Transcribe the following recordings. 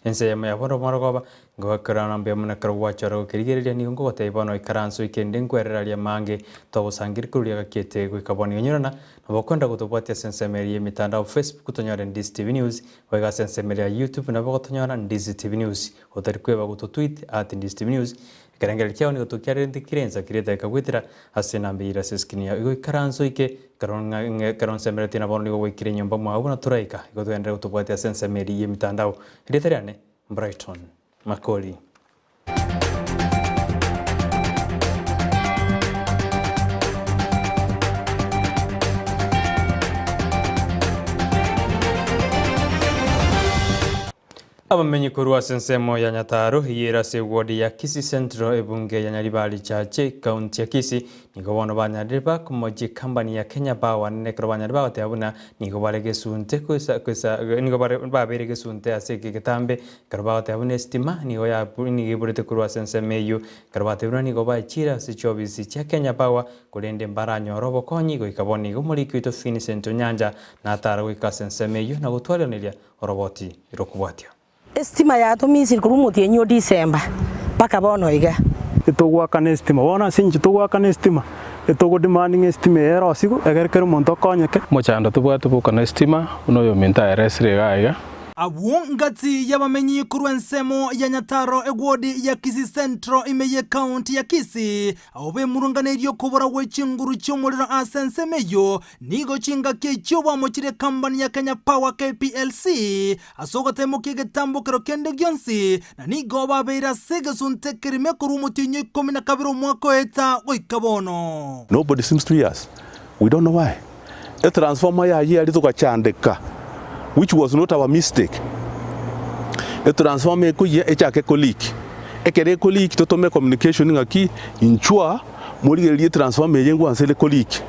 Ensa Eyemo yaboro morogoba ngo karana mbe muna karwacharo kirigereria ni ngo taibono ikaranso ikende ngwereraria mange togusangirikuria gakete gwikaboni nyurana nabokonda gutubwatia sensemeri yemitandao Facebook kutonyora Ndizi TV News wega sensemeri ya YouTube nabo gutonyora Ndizi TV News utari kweba gututweet @Ndizi TV News karangera cyao ni gutukiare ndikirenza kireta ikagwitira asena mbira seskinia igo ikaranso ike karon semeri tina bono nigo wikire nyomba mwabu na turaika igo twendera gutubwatia sensemeri yemitandao kireta Brighton Makoli. Abamenyi kurwa sensemo ya Nyataro hiyera se wodi ya Kisii Central ebunge ya Nyaribari chache kaunti ya Kisii nigo bono banyariba kumoji company ya Kenya Power nekro banyariba batabuna nigo barege sunte kwesa nigo barege sunte aseke getambe karba batabuna estima nigo ya nigo burete kurwa sensemeyo karba batabuna nigo bachira se chobisi cha Kenya Power kulende mbaranyo robo konyi go ikaboni go muri kwito Finicent Nyanja na Ataro wika sensemeyo na gutwalaniria roboti irokubwatia estima ya tumisi kurumuti enyo December paka bono iga itogwaka estima wona sinji togwaka estima itogo demanding estima era sigo egerkero monto konyeke mochando tubwatu buka estima unoyo minta eresre gaiga Abu ngati y'abamenyi kuru ensemo ya Nyataro egwodi ya Kisii Central imeye county ya Kisii aube murunganiryo kubora wechinguru cy'umuriro asensemeyo nigo cinga kecyo bamukire company ya Kenya Power KPLC asogote mukige tambukero kende gyonsi na nigo babera sege suntekerime kuru mutinyo 12 mwaka eta wikabono. Nobody seems to us. We don't know why. A transformer ya yali tukachandeka, which was not our mistake. A transformer kuye echake colleague. Ekere colleague totome communication ngaki inchua muri transformer yengu ansele colleague.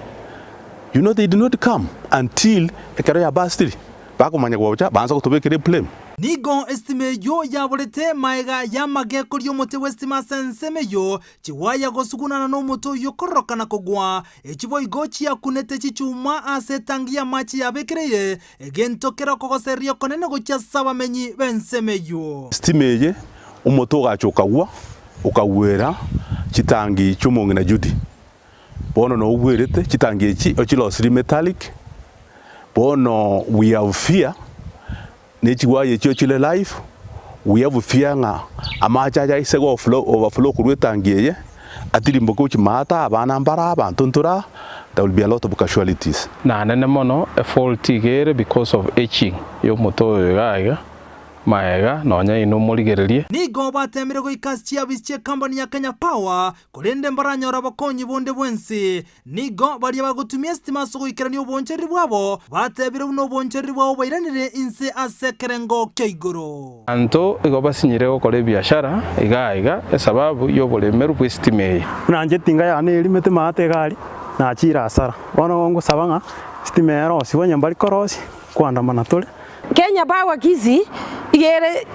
You know they did not come until ekere ya bastiri. Bako manya gwacha banza kutobekere blame. Nigo estimeyo yaborete maiga yamage kuri omote westima sensemeyo chiwaya gosukuna no moto yokorokana kogwa echibo igochi yakunete chichuma asetangia machi yabekereye egentokera kogoserio konene gocha sabamenyi bensemeyo estimeye omoto gachokagwa ukawera chitangi chumonge na judi bono no ubwerete chitangi echi ochilosiri metallic bono we have fear nechiwaye chyo chile life we have fear nga amachaja isego overflow kurwetangiyeye atirimbo ko chimata abana mbara abantuntura there will be a lot of casualties na nene mono a fault igere because of etching yo moto gaiga maega nonya ino murigererie nigo batemere go ikaschia bische company ya Kenya Power kurende mbaranyo rabakonyi bonde bwensi nigo bari bagutumia estima so ikirani oboncheri bwabo batebire uno oboncheri bwabo bairanire inse asekerengo keigoro anto igo basinyire gukora biashara igaiga sababu yo bolemeru kwestimeye nanje tinga yana elimete mate gari na chira asara bono ngo sabanga estimero sibonya mbali korosi kwanda manatole Kenya Power Kisii igere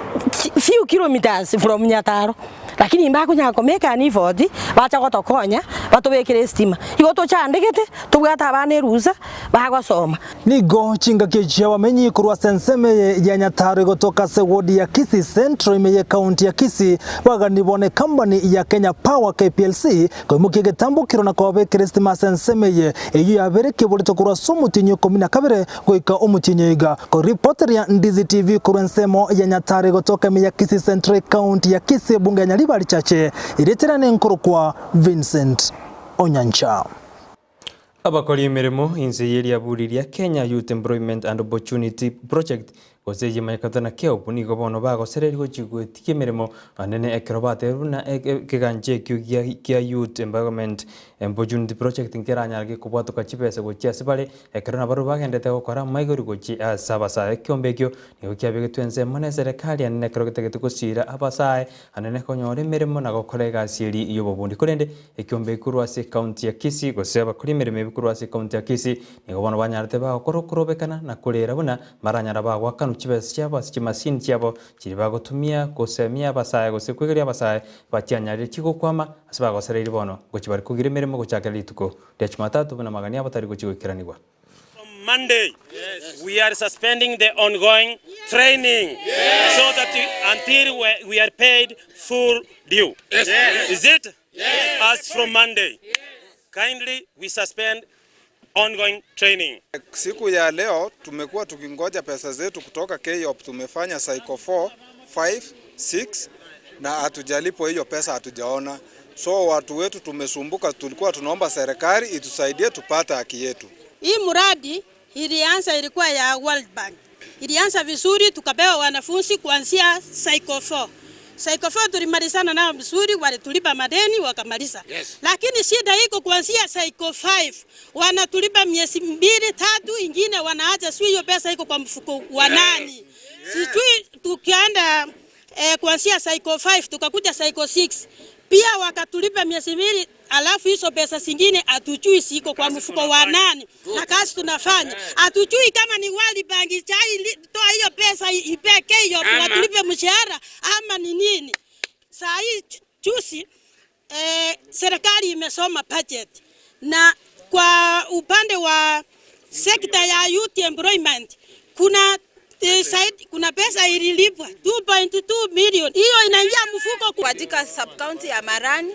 few kilometers from Nyataro lakini mbako nyako meka ni vodi bacha gotokonya batobekere estima igoto chandegete tubwata abane ruza bagosoma nigo chinga kecha wamenyi kurwa senseme ya Nyataro igotoka se wodi ya Kisii Central imeye county ya Kisii baganibone company ya Kenya Power KPLC ko mukige tambukiro na kobekere estima senseme eyo yabereke bolito kurwa sumutinyo 12 goika umutinyo iga ko reporter ya Ndizi TV kurwa ensemo ya Nyataro igotoka imeye Kisii Central county ya Kisii bunge ya Nyaribari chache ireterane nkuru kwa Vincent Onyancha. Abakori imirimo inze yeri yaburiria Kenya Youth Employment and Opportunity Project goseje mayakatana keo bunigo bono bago sererigo chigwetiye mirimo anene ekrobate runa kiganje kya Youth Employment and Opportunity Project ngeranya ge kubwato kachipese gochya sibale ekrona baru bagendete gukora maigori gochi sabasa ekyombekyo nigo kyabege twenze mone serikali anene krogete gusira abasaye anene konyore mirimo na gokorega siri iyo bobundi kurende ekyombekurwa se county ya Kisii goseba kuri mirimo bikurwa se county ya Kisii nigo bono banyarete bago korobekana na kurera buna maranyara bago akanu chibese cyabo kimasini cyabo kiri bagotumia gosemia abasaye gosekwegeria abasaye bacyanyarire kigukwama asibago sereri bono gochi bari kugira mirimo gochakera lituko rya Jumatatu buna magani abatari gochigokiranirwa Monday, we are suspending the ongoing training so that until we are paid full due. Is it? As from Monday, kindly we suspend ongoing training. Siku ya leo tumekuwa tukingoja pesa zetu kutoka KOP. Tumefanya cycle 4, 5, 6 na hatujalipo hiyo pesa, hatujaona. So watu wetu tumesumbuka, tulikuwa tunaomba serikali itusaidie tupate haki yetu. Hii mradi ilianza ilikuwa ya World Bank. Ilianza vizuri, tukapewa wanafunzi kuanzia cycle 4. Cycle 4 tulimalizana nao vizuri, walitulipa madeni wakamaliza. Lakini shida iko kuanzia cycle 5. Wanatulipa miezi 2, 3, ingine wanaacha sio hiyo pesa iko kwa mfuko wa nani. Sijui tukienda kuanzia cycle 5 tukakuja cycle 6. Pia wakatulipa miezi 2, alafu hizo pesa zingine hatujui siko kwa mfuko wa nani. Na kazi tunafanya hatujui kama ni World Bank chai toa hiyo pesa ipeke hiyo watulipe mshahara ama ni nini. Saa hii juzi serikali imesoma budget, na kwa upande wa sekta ya youth employment kuna pesa ililipwa 2.2 million. Hiyo inaingia mfuko katika sub county ya Marani.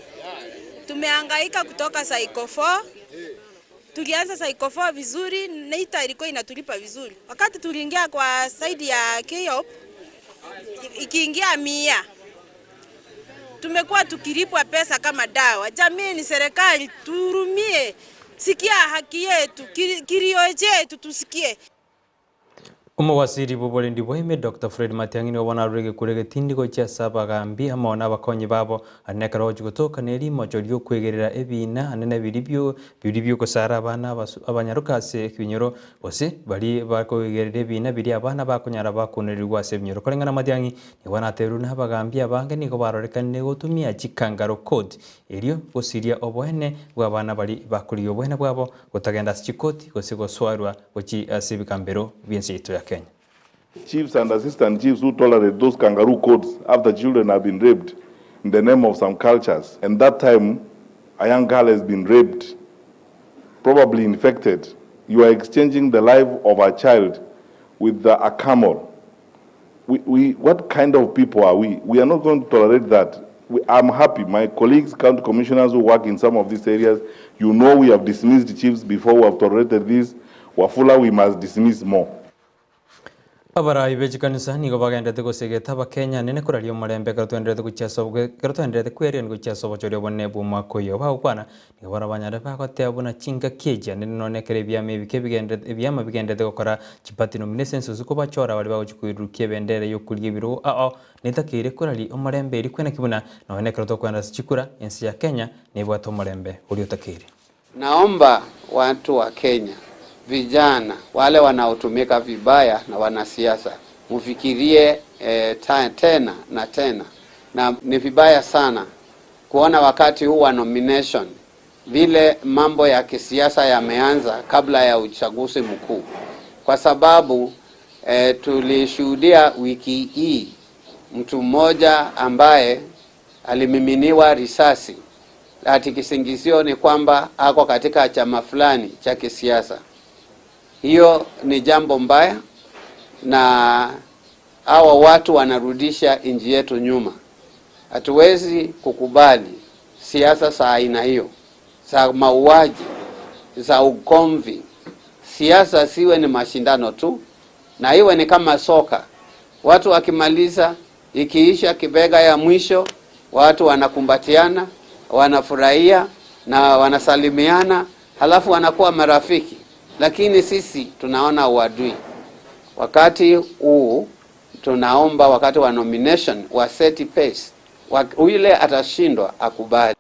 Tumehangaika kutoka cycle 4. Tulianza cycle 4 vizuri, NEITA ilikuwa inatulipa vizuri. Wakati tuliingia kwa side ya KOP ikiingia 100. Tumekuwa tukilipwa pesa kama dawa. Jamii ni serikali tuhurumie. Sikia haki yetu, kilio chetu tusikie. Umawasiri bubole ndiboime Dr. Fred Matiang'i no wanarege kurege tindiko cha sabagambi amona abakonyi babo anekara ojugotoka neri mojorio kwegerera ebina anene biribyo kosara abana abanyarukase kinyoro bose bali bakogerera ebina biri abana bakonyara bakonerirwa sebinyoro korengana Matiang'i ni wanateru na abagambi abange niko barorekane gotumia chikangaro code erio bosiria oboene bwabana bali bakuriyo boene bwabo gotagenda chikoti gosigo swarwa gochi asibikambero bienseito ya Kenya. Chiefs and assistant chiefs who tolerate those kangaroo codes after children have been raped in the name of some cultures. And that time, a young girl has been raped, probably infected. You are exchanging the life of a child with a camel. What kind of people are we? We are not going to tolerate that. I'm happy. My colleagues, county commissioners who work in some of these areas, you know we have dismissed chiefs before we have tolerated this. Wafula, we must dismiss more. Abara ibejikanisa nigo bagendete gosegeta bakenya nene kurario marembe karutwenderete guchaso karutwenderete kwerian guchaso bochorio bonne buma koyo baukwana nigo barabanyare bagote abuna chinga keja nene nonekere byame bikebigendete byama bigendete gukora chipati nominations uko bachora bali bagochikuirukie bendere yokulie biro nitakire kurali omarembe iri kwena kibuna none karuto kwenda chikura ensi ya Kenya nibwato marembe uliotakire. Naomba watu wa Kenya, vijana wale wanaotumika vibaya na wanasiasa, mfikirie tena na tena. Na ni vibaya sana kuona wakati huu wa nomination vile mambo ya kisiasa yameanza kabla ya uchaguzi mkuu, kwa sababu tulishuhudia wiki hii mtu mmoja ambaye alimiminiwa risasi ati kisingizio ni kwamba ako katika chama fulani cha kisiasa. Hiyo ni jambo mbaya, na hawa watu wanarudisha nchi yetu nyuma. Hatuwezi kukubali siasa za aina hiyo, za mauaji, za ugomvi. Siasa siwe ni mashindano tu, na iwe ni kama soka. Watu wakimaliza, ikiisha kibega ya mwisho, watu wanakumbatiana, wanafurahia na wanasalimiana, halafu wanakuwa marafiki. Lakini sisi tunaona uadui. Wakati huu tunaomba wakati wa nomination wa set pace, yule atashindwa akubali.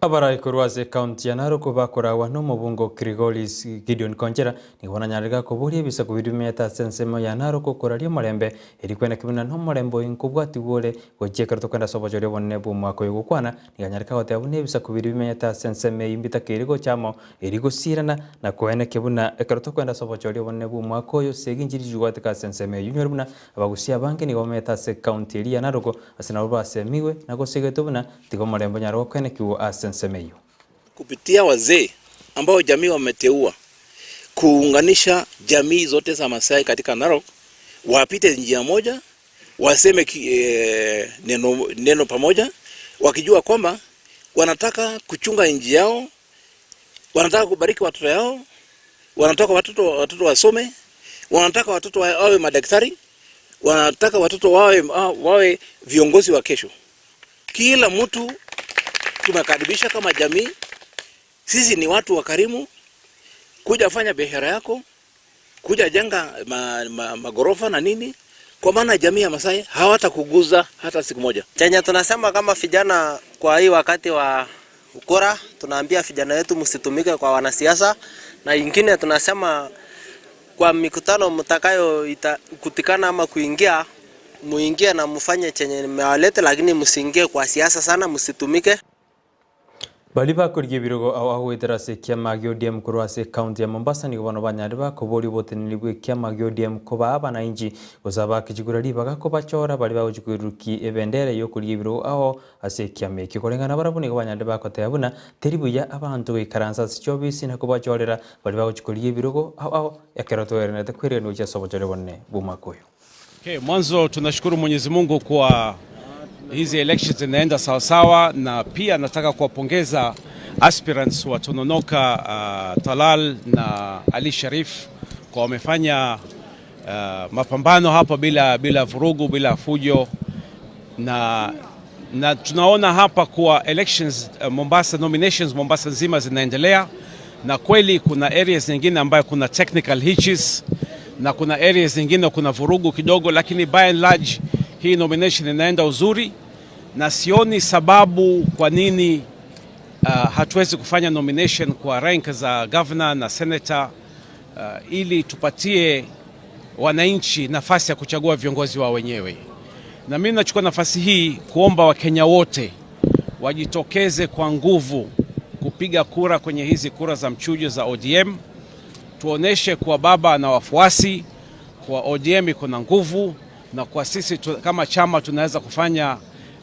Abara ikurwaze county ya Narok bakora wano mubungo Krigolis Gideon Konjera ni wananyarega kuburi bisa kubidumeta sensemo ya Narok korario marembe erikwena kibuna no marembo inkubwati wole gocheka rutokanda sobojore bonne bumwako yugukwana ni ganyareka hote abune bisa kubidumeta senseme imbita kirigo chamo erigo sirana na koene kibuna ekarutokanda sobojore bonne bumwako yo seginjiri jugwate ka senseme yunyoruna abagusia bange ni gometa se county ya Narok asina rubase miwe na gosegetubuna tigo marembo nyaro kwene kiwo Semeyo. Kupitia wazee ambao jamii wameteua kuunganisha jamii zote za Masai katika Narok, wapite njia moja, waseme neno pamoja, wakijua kwamba wanataka kuchunga nchi yao, wanataka kubariki watoto yao, wanataka watoto wasome, wanataka watoto wawe madaktari, wanataka watoto wawe viongozi wa kesho. Kila mtu tumekaribisha kama jamii. Sisi ni watu wakarimu. Kuja fanya biashara yako, kuja jenga magorofa na nini, kwa maana jamii ya Masai hawatakuguza hata siku moja. Chenye tunasema kama vijana kwa hii wakati wa ukora, tunaambia vijana wetu msitumike kwa wanasiasa, na ingine tunasema kwa mikutano mtakayo kutikana ama kuingia, muingie na mfanye chenye mmewalete, lakini msiingie kwa siasa sana, msitumike. Baliba kurige birogo awo idarase kiama ODM kurwase county ya Mombasa ni gobono banyariba kubori botenini bwe kiama ODM kuba abana inji gozaba kijigurari baga kubachora baliba ujikuruki ebendere yo kurige birogo awo ase kiama kikorengana barabu ni gobanyariba kotayabuna teribuya abantu ikaransa sichobisi na kubachorera baliba ujikurige birogo awo yakeroto ernete kwireno cha sobojore bonne bumakoyo. Okay, mwanzo tunashukuru Mwenyezi Mungu kwa hizi elections zinaenda sawa sawa, na pia nataka kuwapongeza aspirants wa Tononoka, Talal na Ali Sharif kwa wamefanya mapambano hapa bila vurugu, bila fujo, na tunaona hapa kwa elections Mombasa, nominations Mombasa nzima zinaendelea, na kweli kuna areas nyingine ambayo kuna technical hitches na kuna areas nyingine kuna vurugu kidogo, lakini by and large hii nomination inaenda uzuri, na sioni sababu kwa nini hatuwezi kufanya nomination kwa rank za governor na senator, ili tupatie wananchi nafasi ya kuchagua viongozi wao wenyewe. Na mimi nachukua nafasi hii kuomba Wakenya wote wajitokeze kwa nguvu kupiga kura kwenye hizi kura za mchujo za ODM. Tuoneshe kwa baba na wafuasi kwa ODM iko na nguvu, na kwa sisi kama chama tunaweza kufanya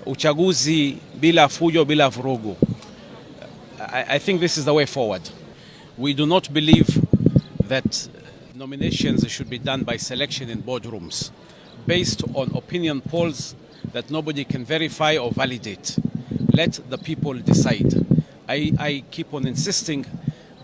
uchaguzi bila fujo, bila vurugu. I think this is the way forward. We do not believe that nominations should be done by selection in boardrooms based on opinion polls that nobody can verify or validate. Let the people decide. I keep on insisting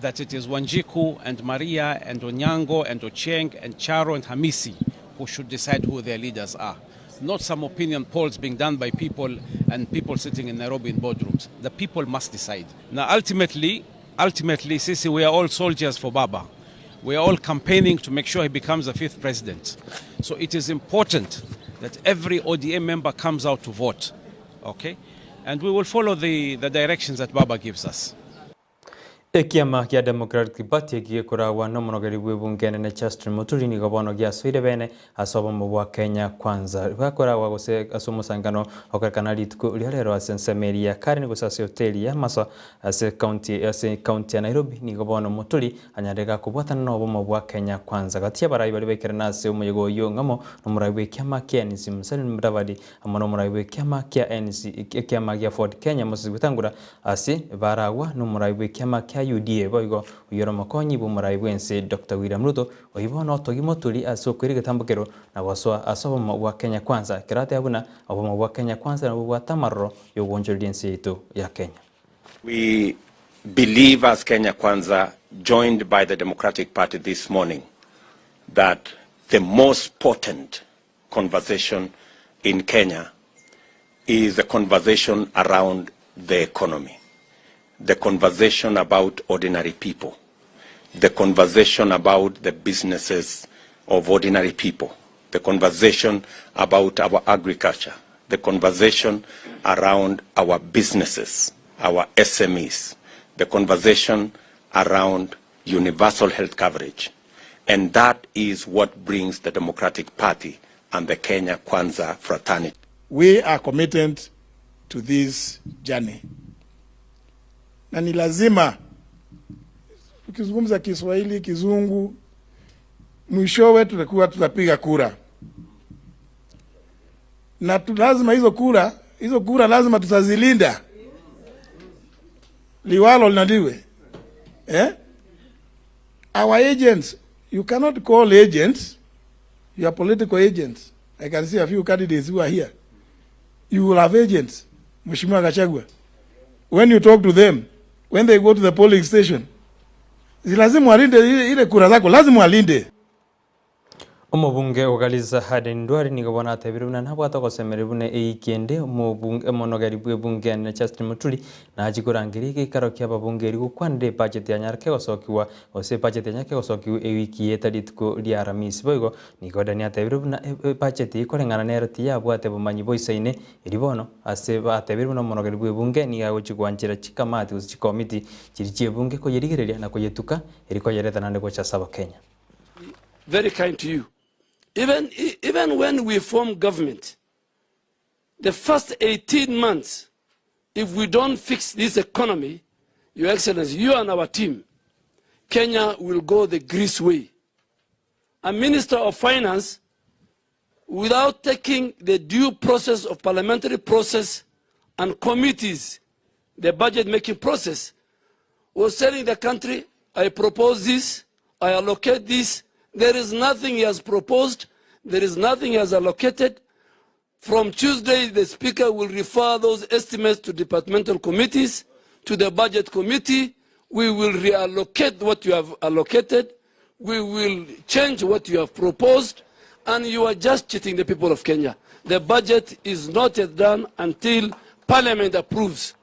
that it is Wanjiku and Maria and Onyango and Ochieng and Charo and Hamisi who should decide who their leaders are. Not some opinion polls being done by people and people sitting in Nairobi in boardrooms. The people must decide. Now ultimately, Sisi, we are all soldiers for Baba. We are all campaigning to make sure he becomes the 5th president. So it is important that every ODM member comes out to vote. Okay? And we will follow the directions that Baba gives us. Ekiama kia Democratic Party gikura wana monogeri bwebungene ne Justin Muturi ni gobono gya swire bene asoba mu wa Kenya kwanza bakora wagose asomusangano okarekana litku lirero asensemeri ya kari ni gusasi hoteli ya Maswa ase county ya Nairobi ni gobono Muturi anyarega kubwatana no bomo bwa Kenya kwanza gatia barayi bali bekerana ase umuyego yo ngamo no muraywe kiama kia NC Musalim Mudavadi amono muraywe kiama kia NC kiama kia Ford Kenya Moses Gutangura ase barawa no muraywe kiama kia UDA boigo uyoro makonyi bumurayi wense Dr. William Ruto oibono togimotuli asokwiri gatambukero na waswa asobo wa Kenya kwanza kirate abuna abo wa Kenya kwanza na bwa tamarro yo wonjoliense yetu ya Kenya. We believe as Kenya Kwanza, joined by the Democratic Party this morning, that the most potent conversation in Kenya is the conversation around the economy. The conversation about ordinary people, the conversation about the businesses of ordinary people, the conversation about our agriculture, the conversation around our businesses, our SMEs, the conversation around universal health coverage. And that is what brings the Democratic Party and the Kenya Kwanza fraternity. We are committed to this journey. Na ni lazima ukizungumza Kiswahili, Kizungu, mwishowe tutapiga kura. Na lazima hizo kura lazima tutazilinda. Liwalo linaliwe. Our agents, you cannot call agents, you are political agents. I can see a few candidates who are here. You will have agents, Mheshimiwa Gachagua. When you talk to them, when they go to the polling station, lazima walinde ile kura zako, lazima walinde. Omubunge ogaliza hade ndwari nigobona atebiruna nabwata gosemeribune eikende omubunge monogari bwebunge na Justin Muturi na ajigurangiri gikaro kya babunge ri gukwande budget ya nyarke gosokiwa ose budget ya nyarke gosokiwa ewiki yetaditko ri aramis boigo nigodani atebiruna budget ikorengana neroti yabwate bumanyi boisaine iribono ase batebiruna monogari bwebunge ni gagochigwanjira chikamati usi committee chirichie bunge ko yerigereria na koyetuka eriko yerethana ndego cha saba Kenya. Very kind to you. Even when we form government, the first 18 months, if we don't fix this economy, Your Excellency, you and our team, Kenya will go the Greece way. A Minister of Finance, without taking the due process of parliamentary process and committees, the budget-making process, was telling the country, I propose this, I allocate this. There is nothing he has proposed. There is nothing he has allocated. From Tuesday, the Speaker will refer those estimates to departmental committees, to the budget committee. We will reallocate what you have allocated. We will change what you have proposed. And you are just cheating the people of Kenya. The budget is not yet done until Parliament approves.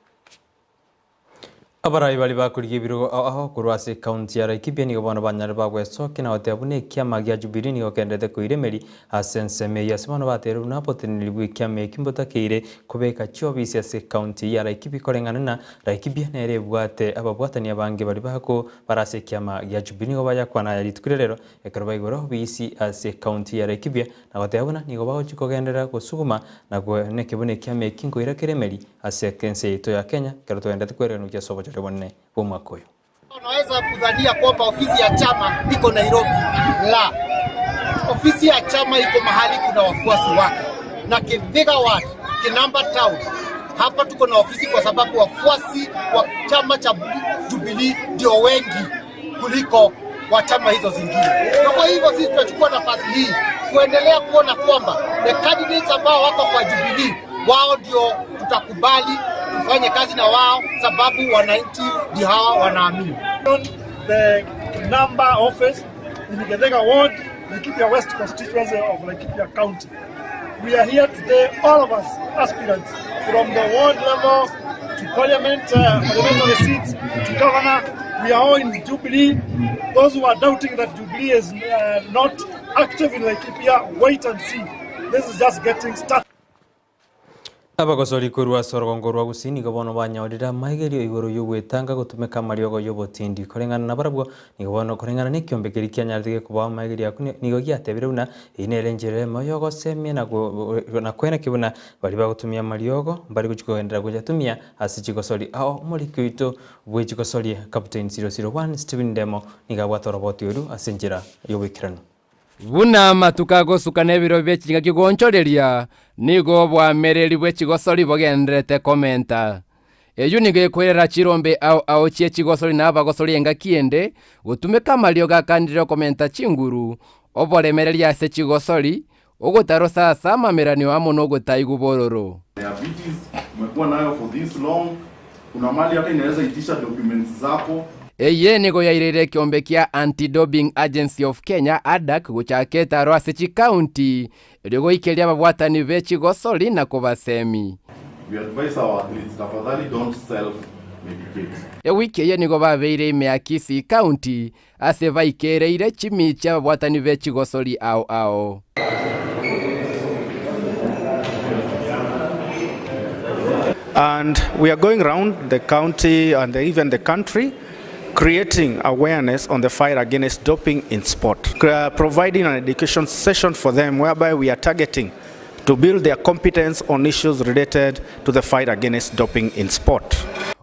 Abarai bali bakuriye biro aho kurwase county ya Laikipia ni gobona banyare bagwesoke na otabune kiama gya Jubilee ni okendete kuiremeri asenseme yasimano bateru na potenilibwe kiama kimbota keire kubeka chobisi ase county ya Laikipia korengana na Laikipia nere bwate ababwatani abange bali bako barase kiama gya Jubilee ngo baya kwana ya litkurerero ekarba igoro bisi ase county ya Laikipia na otabuna ni gobaho chikogendera gusuguma na go nekebune kiama kingo irakeremeri ase kense ito ya Kenya kero tuendete kwerenu kya sobo Wanne Bomakoyo. Unaweza kudhania kwamba ofisi ya chama iko Nairobi. La. Ofisi ya chama iko mahali kuna wafuasi wake. Na Kithika Ward, Kinamba Town. Hapa tuko na ofisi kwa sababu wafuasi wa chama cha Jubilee ndio wengi kuliko wa chama hizo zingine. Na kwa hivyo sisi tunachukua nafasi hii kuendelea kuona kwamba the candidates ambao wako kwa Jubilee wao ndio tutakubali tufanye kazi na wao sababu wananchi ndio hawa wanaamini. The number office in Kithika Ward, Laikipia West constituency of Laikipia County. We are here today, all of us aspirants, from the ward level to parliament, parliamentary seats to governor. We are all in Jubilee. Those who are doubting that Jubilee is not active in Laikipia, wait and see. This is just getting started. Abagosori kurwa sorongorwa gusini gobono banyaurira maigerio igoro yugwetanga gutumeka mariogo yobotindi korengana na barabwo ni gobono korengana ne kyombekeri kyanyarige kuba maigerio akune nigo gyatebiruna inelenjere mayogo semye na kwena kibuna bali bagutumia mariogo bali guchikogendera gujatumia asichigosori ao muri kwito bwechigosori captain 001 Steven Demo nigabwatoro botiuru asenjira yobikirano Buna matukago sukane biro bekinga kigonchoreria nigo bwamereri bwechigosori bogendrete komenta eju nige kwerera chirombe au chie chigosori na abagosori enga kiende gutumeka malio gakandiro komenta chinguru oboremereria se chigosori ogotaro sasa mamerani wa mono gotaigu bororo diabetes umekuwa nayo for this long kuna mali yake inaweza itisha documents zako. Eye nigo yairere kiombe kia Anti-Doping Agency of Kenya ADAK guchaketa Rwasichi County iligo ikelia babwatani bechi gosoli na kubasemi. We advise our athletes tafadhali don't self-medicate. Wiki ye nigo babeire Imeakisi County aseva ikereire chimicha babwatani bechi gosoli ao. And we are going around the county and even the country creating awareness on the fight against doping in sport, providing an education session for them whereby we are targeting to build their competence on issues related to the fight against doping in sport.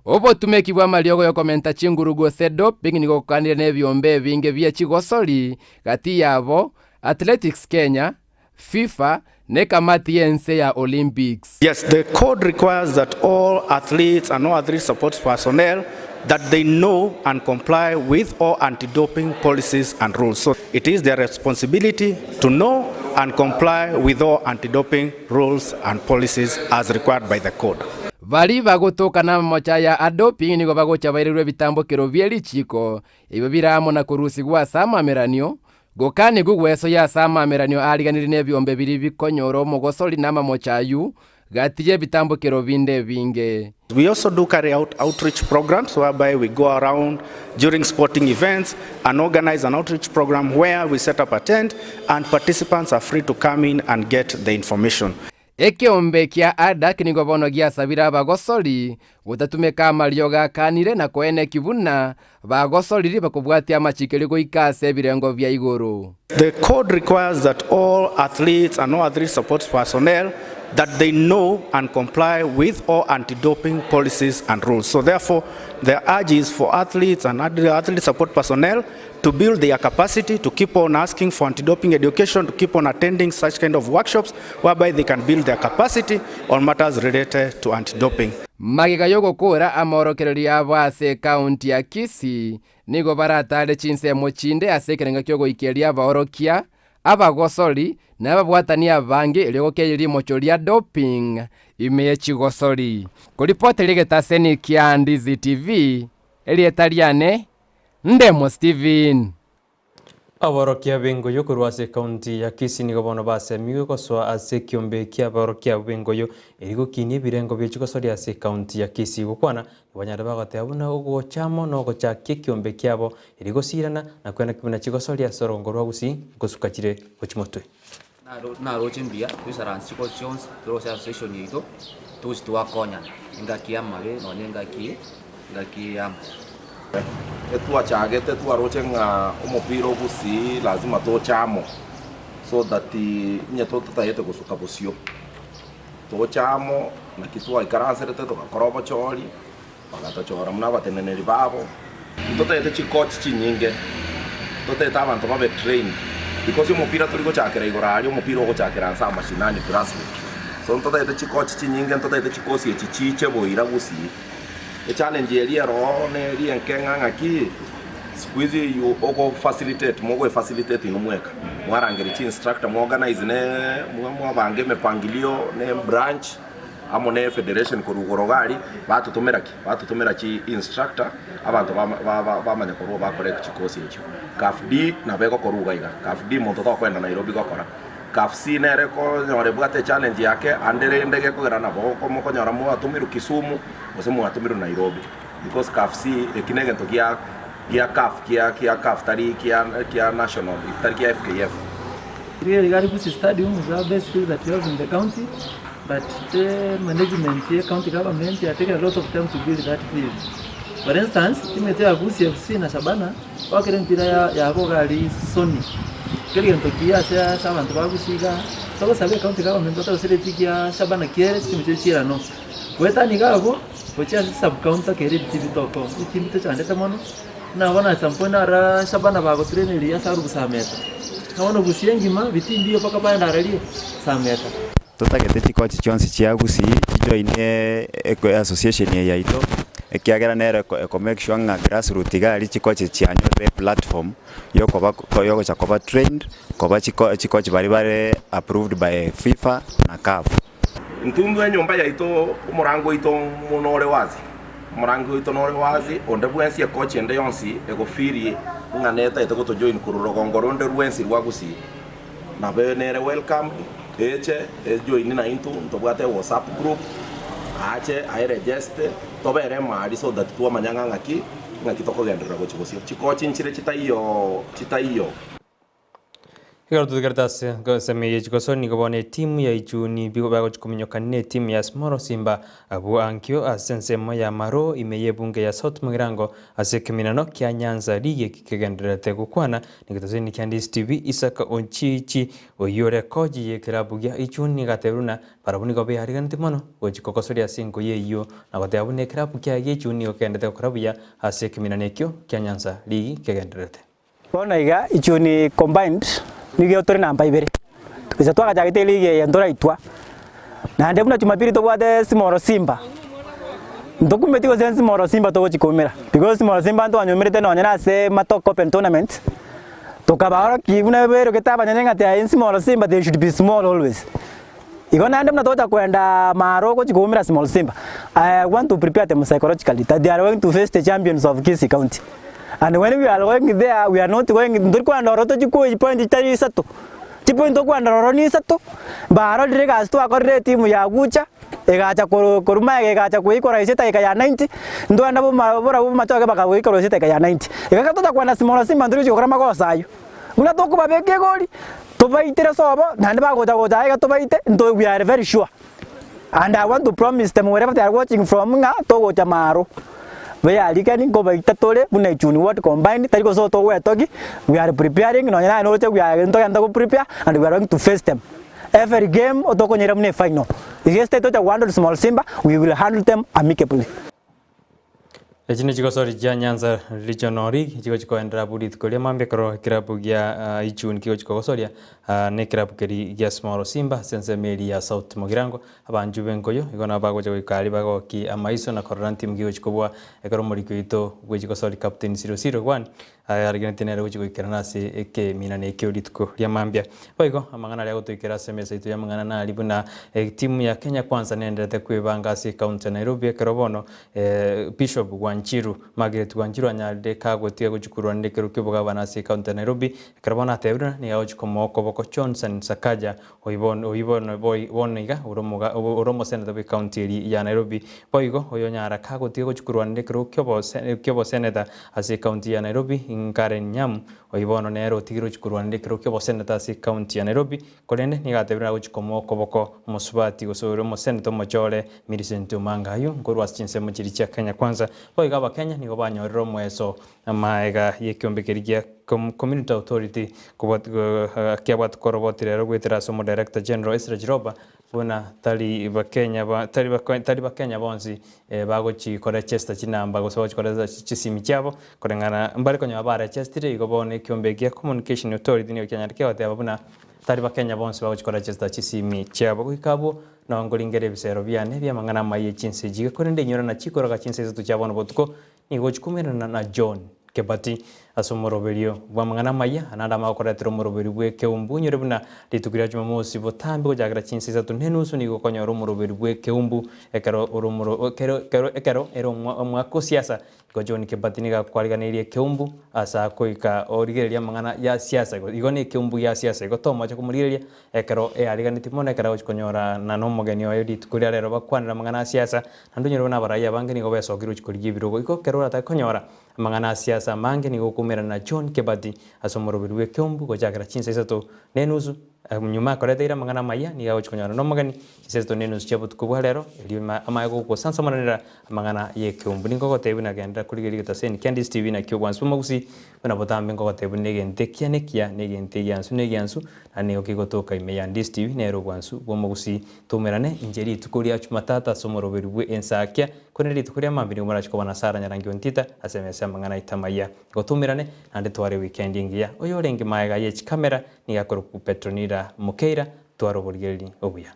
Obo tumekibwa maliogo yo komenta chingurugo se doping niko kukandire nebyombe binge bya chigosoli kati yabo Athletics Kenya, FIFA ne kamati ense ya Olympics. Yes, the code requires that all athletes and all athlete support personnel that they know and comply with all anti-doping policies and rules. So it is their responsibility to know and comply with all anti-doping rules and policies as required by the code. Bali bagotoka na mocha ya adoping nigo bagocha bairirwe bitambukiro byeli chiko ibyo biramo na kurusigwa sama meranio gokani gugweso ya sama meranio aliganiri ne byombe biri bikonyoro mogosoli na mamocha yu gatiye bitambukiro binde binge. We also do carry out outreach programs whereby we go around during sporting events and organize an outreach program where we set up a tent and participants are free to come in and get the information. Ekiombe kia ada kinigo bono gia sabira bagosoli gutatumeka mario gakanire na koene kibuna bagosoli bakubwatia machikeligo ikase birengo vya igoro. The code requires that all athletes and all athlete support personnel that they know and comply with all anti-doping policies and rules. So therefore, the urge is for athletes and athlete support personnel to build their capacity, to keep on asking for anti-doping education, to keep on attending such kind of workshops whereby they can build their capacity on matters related to anti-doping. Magiga yogo kura amorokereria abase county ya Kisii nigo baratale chinse mochinde asekerenga kyogo ikeria baorokia abagosoli na ababwatania bangi ilego keyiri mochoria doping imeye chigosoli. Kuripoti ligetaseni kia Ndizi TV elietariane Ndemo Steven. Aborokia bengoyo kurwase county ya Kisii nigo bono base migo koswa ase kiombe kia aborokia bengoyo eligo kinie birengo byechigosoli ase county ya Kisii gukwana banyada bagate abuna ugo chamo no gocha kiombe kiabo eligo sirana na kwena kibuna chigosoli asorongorwa gusi gusukachire gochimotwe. Na rochimbia kusaransi ko Jones Rose Association yito tuwa konya ngaki amale no ngaki am etua chagete etua rochenga umupira gusi lazima to chamo so that nyeto tutayete gusuka busio to chamo na kitua ikaransere to korobo chori bagata chora muna bateneneri babo tutayete chikochi chinyinge tutayete abantu babe train because umupira tuliko chakera igorari umupira go chakera nsa mashinani grassroots so tutayete chikochi chinyinge tutayete chikosi chichiche boira gusi. The challenge area ro ne ria nkenga ngaki squeeze you oko facilitate mogo facilitate inumweka mwarangeri chi instructor mo organize ne mwa bange mepangilio ne branch amo ne federation ko rugorogari batutumira chi instructor abantu bamanya ko ro bakore chikosi echo kafd na beko ko rugaiga kafd mo to kwenda Nairobi gokora kafsi nere ko nyore bwate challenge yake andere ndege ko gerana boko mo ko nyora mo atumiru Kisumu osemo atumiru Nairobi because kafsi ekinege to kia kaf tari kia national tari kia FKF. Really Garibusi Stadium is our best field that we have in the county, but the management here, county government, are taking a lot of time to build that field. For instance, timetea Busi FC na Shabana wakere mpira ya Rogari Sony kile ntokia sasa abantu bagusiga toko sabe county government toko sele tikia Shabana kiere timechira no weta nigabo pocha sub counter kere TV toko itimite chande tamono na wana sampona ra Shabana bago trainer ya saru busameta na wana busiengima bitimbiyo paka banda rali sameta tutagete chikochi chonsi chia Busi chijoine association ya ito ekiagera nere ko make sure nga grassroots gali chikochi chianyore platform yoko chakoba trained koba chikochi bari approved by FIFA na CAF. Ntundu enyomba ya ito umurango ito munore wazi onde bwensi ya coach ende yonsi egofiri nganeta ito to join kururogongoro onde rwensi rwa Busi na benere welcome join na into ntobwate WhatsApp group ache register tobere mari so that tuwa manyanga ngaki toko gendera go chikosi chikochi nchire chitaiyo Higaro tugertase go semeye chikosoni go bone timu ya ichuni bigo bago chikuminyokanine timu ya Smoro Simba abu ankyo asense moya maro imeye bunge ya South Mugirango asekeminano kya Nyanza lige kikegenderete gukwana nikitoseni kya Ndizi TV Isaka Onchichi oyore koji ye klabu ya ichuni gateruna parabuni go be hariganti mono ochikokosori asingo yeyo na gateabune klabu kya ichuni okendete klabu ya asekeminane kyo kya Nyanza lige kikegenderete bona iga ichuni combined nige otore namba ibere tukisa twaka jagite lige yandora itwa na ndebuna Jumapili to bwade Smoro Simba Ndokumeti ko sense moro Simba to chikomera because moro Simba ndo anyomerete no nyana se matoko open tournament tokabara kibuna bero ketaba nyenga tia ensi moro Simba they should be small always. Igona ndem natota kwenda maro ko chikomera small Simba. I want to prepare them psychologically that they are going to face the champions of Kisii County. And when we are going there, we are not going ndurko ndoroto chiko point tari sato. Tipo ndo kwa ndoro ni sato. Baro direka sto akore timu ya gucha. Egacha koruma egacha kuikora iseta ya 90. Ndo andabo mabora machoke baka kuikora iseta ya 90. Ekakatota kwa small Simba nduri chikora makosa ayo. Una toko babeke goli. Tobaitira sobo nande bagoja ega tobaite ndo we are very sure. And I want to promise them wherever they are watching from nga togo chamaro. We are getting go by Tatole, when I tune what combined, Tago Soto, we are talking. We are preparing, no, I know we are going to prepare and we are going to face them. Every game, Otoko Neramne final. If you stay to the one small Simba, we will handle them amicably. Echini chiko sori ja Nyanza regional chiko chiko endra budi tkolia mambe karo kirabu ya ichun kiko chiko soria ne kirabu keri ya small Simba sense meli ya South Mogirango abanju bengoyo igona bago chiko kali bago ki amaiso na koranti mgiyo chiko bwa ekaro moriko ito chiko sori captain 001 argentina ro chiko ikiranasi eke mina ne kyoditko ya mambia boigo amangana leo tuikira semesa ito ya mangana na libuna timu ya Kenya kwanza nendete kwibanga si county Nairobi kerobono Bishop Wanjiru Margaret Wanjiru anyalde kagwetia guchukurwa ndekero kiboga banasi county Nairobi kerobono tebra ni awo komoko boko Johnson Sakaja oibon boy woniga uromo senator be county ya Nairobi boigo oyonyara kagwetia guchukurwa ndekero kyobo senator asi county ya Nairobi Karen Nyam oibono nero tigiro chukurwa ndekero kyobo senator si county ya Nairobi kolende ni gatebra guchukomoko boko musubati gusoro mo senator mochole Millicent Mangayo ngorwa chinse mchiricha Kenya kwanza boiga ba Kenya ni gobanyorero mweso amaega yekyombekeria community authority kubot kiabot korobotire rogwetera somo director general Ezra Jiroba bona tali ba Kenya bonzi bagochi kore chester chinamba gosochi kore chisimi chabo korengana mbali konyo abare chestire igobone kyombekia communication authority ni Kenya kyote abuna tali ba Kenya bonzi bagochi kore chester chisimi chabo kwikabo na ngolingere bisero byane byamangana maye chinse jiga korende nyora na chikora ka chinse zetu chabona botuko ni gochikumira na John Kebati asomoroberio bwamangana maya ananda makoretero moroberi bwe keumbu nyore buna litukira Jumamosi botambe gojagra chinse zetu nenusu ni gokonyoro moroberi bwe keumbu ekero oromoro ekero ero mwako siasa go John Kebati ni gakwaliganirie keumbu asa koika origeria mangana ya siasa igone keumbu ya siasa gotoma cyo kumuriria ekero ariganiti mona ekero gokonyora na no mogeni oyo litukira rero bakwanira mangana siasa nandunyoro na baraya bange ni gobeso giruchikori birogo iko kero atakonyora mangana siasa mange ni gokumera na John Kebati asomoroberi bwe keumbu gojagra chinse zetu nenusu nyuma koreteira mangana maya ni gawo chikonyana no magani chiseto nenu chebo tukubwa lero elima amaye ko sansa mananira mangana ye keumbu ningo gotebu na genda kuligeri taseni Candice TV na kyo gwansu magusi bana botambe ngo gotebu negente kia negente yansu ane okigotoka imeya Candice TV nero gwansu bo magusi tumerane injeri tukuria chumatata somoroberi bwe ensakia koneri tukuria mambiri umara chikobana sara nyarangi ontita asemesa mangana itamaya gotumerane ande tware weekending ya oyo rengi maega ye kamera ni gakoro ku Petronira Mukeira twaroborieri obuya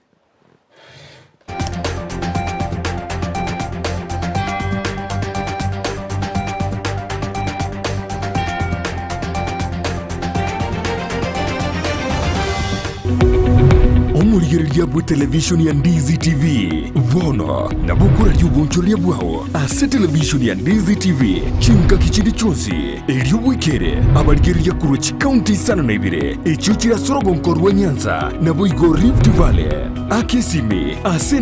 omurigereria bwe television ya Ndizi TV vono na bukura yubonchoria bwao ase television ya Ndizi TV chinka kichindi chonsi elio wikere abarigereria kurochi county sana na ibire echuchira sorogo nkorwa Nyanza na boigo Rift Valley akesime ase